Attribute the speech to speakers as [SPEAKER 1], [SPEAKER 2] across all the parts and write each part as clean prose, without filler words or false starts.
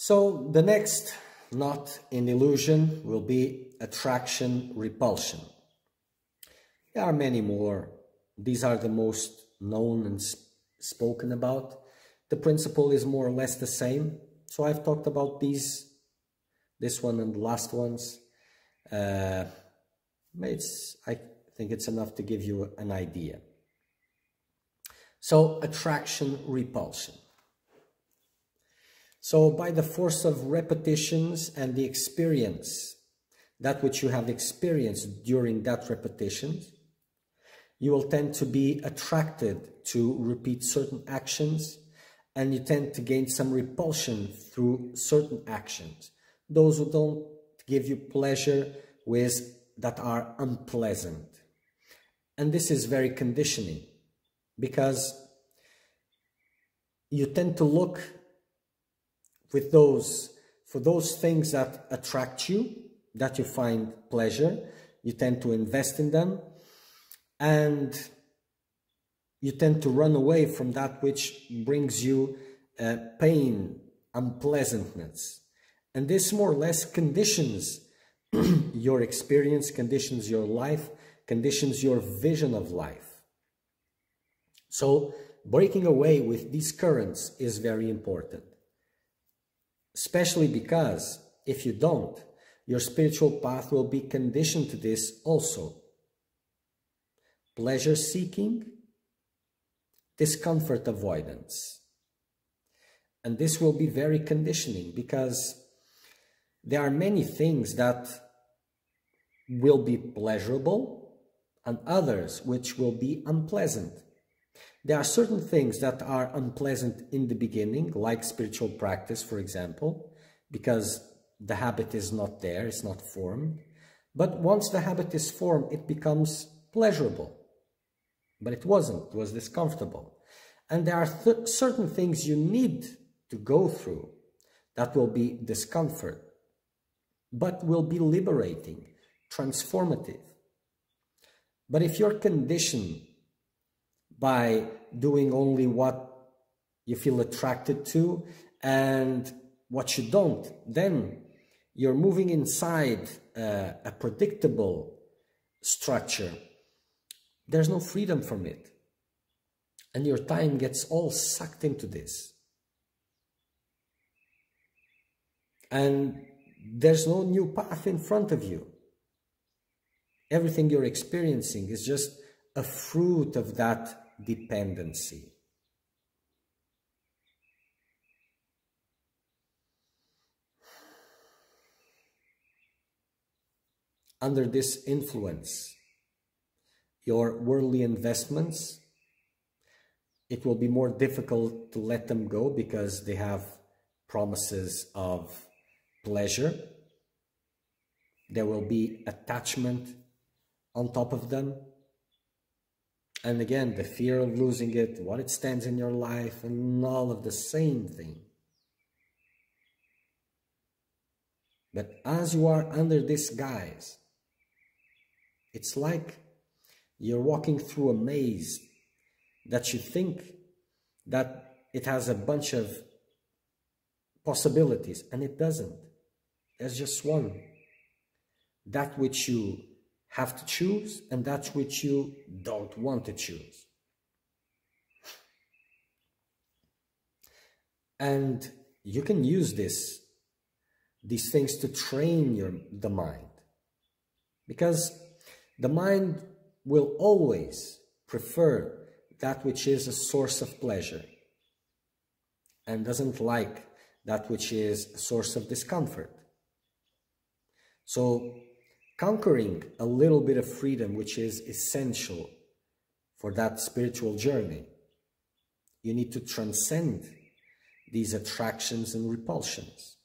[SPEAKER 1] So the next knot in illusion will be attraction, repulsion. There are many more. These are the most known and spoken about. The principle is more or less the same. So I've talked about this one and the last ones. I think it's enough to give you an idea. So attraction, repulsion. So by the force of repetitions and the experience, that which you have experienced during that repetition, you will tend to be attracted to repeat certain actions, and you tend to gain some repulsion through certain actions. Those who don't give you pleasure that are unpleasant. And this is very conditioning, because you tend to look for those things that attract you, that you find pleasure. You tend to invest in them, and you tend to run away from that which brings you pain, unpleasantness. And this more or less conditions your experience, conditions your life, conditions your vision of life. So breaking away with these currents is very important, especially because if you don't, your spiritual path will be conditioned to this also. Pleasure seeking, discomfort avoidance. And this will be very conditioning, because there are many things that will be pleasurable and others which will be unpleasant. There are certain things that are unpleasant in the beginning, like spiritual practice, for example, because the habit is not there, it's not formed. But once the habit is formed, it becomes pleasurable. But it wasn't, it was discomfortable. And there are certain things you need to go through that will be discomfort, but will be liberating, transformative. But if you're conditioned by doing only what you feel attracted to and what you don't, then you're moving inside a predictable structure. There's no freedom from it. And your time gets all sucked into this. And there's no new path in front of you. Everything you're experiencing is just a fruit of that dependency. Under this influence, your worldly investments, it will be more difficult to let them go because they have promises of pleasure. There will be attachment on top of them. And again, the fear of losing it, what it stands in your life, and all of the same thing. But as you are under this guise, it's like you're walking through a maze that you think that it has a bunch of possibilities, and it doesn't. There's just one. That which you have to choose and that which you don't want to choose. And you can use these things to train the mind, because the mind will always prefer that which is a source of pleasure and doesn't like that which is a source of discomfort. So conquering a little bit of freedom, which is essential for that spiritual journey, you need to transcend these attractions and repulsions.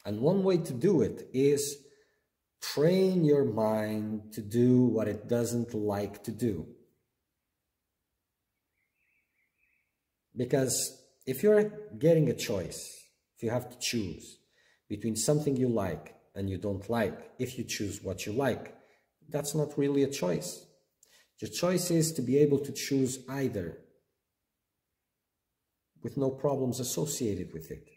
[SPEAKER 1] And one way to do it is train your mind to do what it doesn't like to do. Because if you're getting a choice, if you have to choose between something you like and you don't like, if you choose what you like, that's not really a choice. Your choice is to be able to choose either. with no problems associated with it.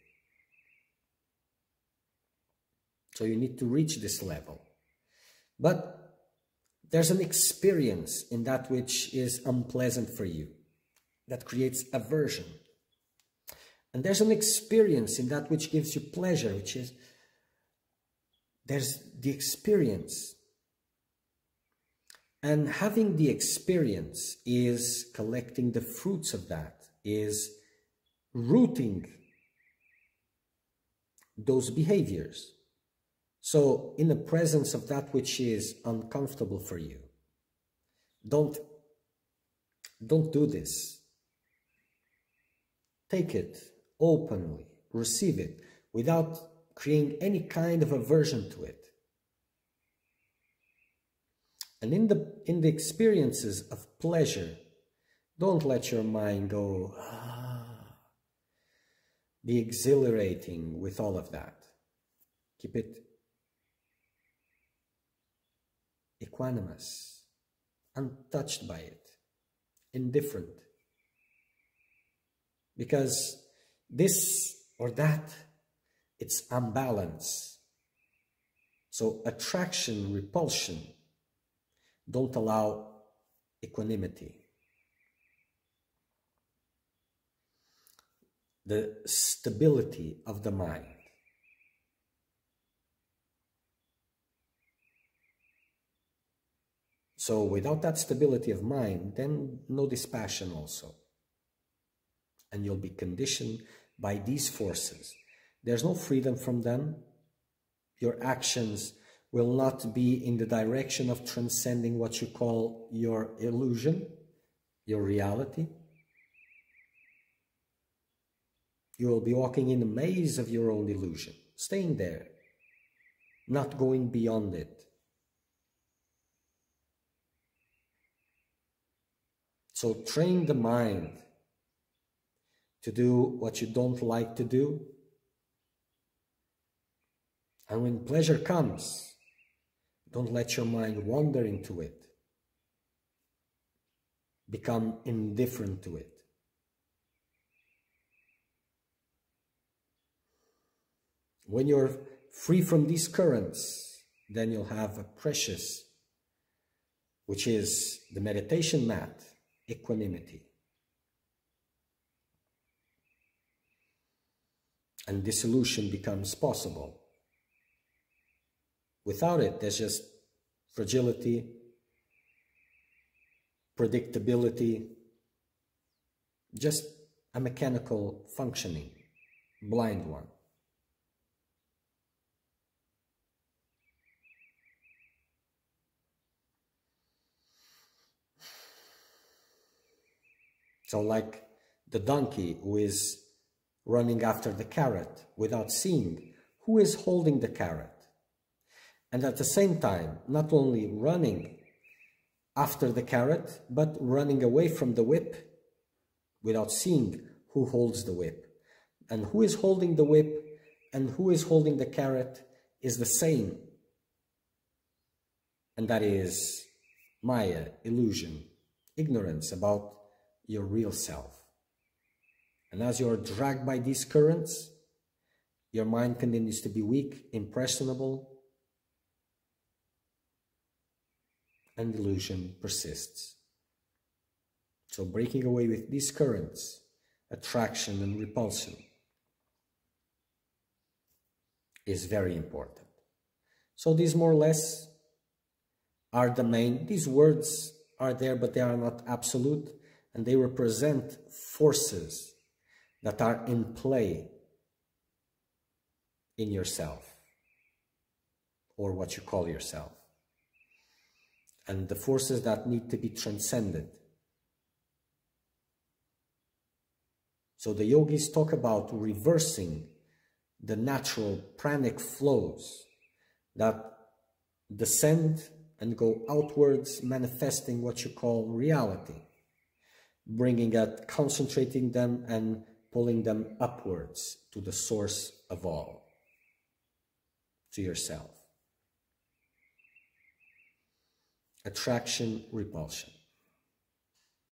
[SPEAKER 1] So you need to reach this level. But there's an experience in that which is unpleasant for you, that creates aversion. And there's an experience in that which gives you pleasure, which is, there's the experience. And having the experience is collecting the fruits of that, is rooting those behaviors. So in the presence of that which is uncomfortable for you, don't do this. Take it openly, receive it, without creating any kind of aversion to it. And in the experiences of pleasure, don't let your mind go, be exhilarating with all of that. Keep it equanimous, untouched by it, indifferent. Because this or that, it's unbalance. So attraction, repulsion, don't allow equanimity. The stability of the mind. So without that stability of mind, then no dispassion also. And you'll be conditioned by these forces. There's no freedom from them. Your actions will not be in the direction of transcending what you call your illusion, your reality. You will be walking in a maze of your own illusion, staying there, not going beyond it. So train the mind to do what you don't like to do. And when pleasure comes, don't let your mind wander into it. Become indifferent to it. When you're free from these currents, then you'll have a precious, which is the meditation mat, equanimity. And dissolution becomes possible. Without it, there's just fragility, predictability, just a mechanical functioning, blind one. So like the donkey who is running after the carrot without seeing who is holding the carrot. And at the same time, not only running after the carrot, but running away from the whip without seeing who holds the whip. And who is holding the whip and who is holding the carrot is the same. And that is Maya, illusion, ignorance about your real self. And as you're dragged by these currents, your mind continues to be weak, impressionable, and illusion persists. So breaking away with these currents, attraction and repulsion, is very important. So these more or less are the main, these words are there, but they are not absolute, and they represent forces that are in play in yourself, or what you call yourself, and the forces that need to be transcended. So the yogis talk about reversing the natural pranic flows that descend and go outwards, manifesting what you call reality, bringing it, concentrating them and pulling them upwards to the source of all, to yourself. Attraction, repulsion.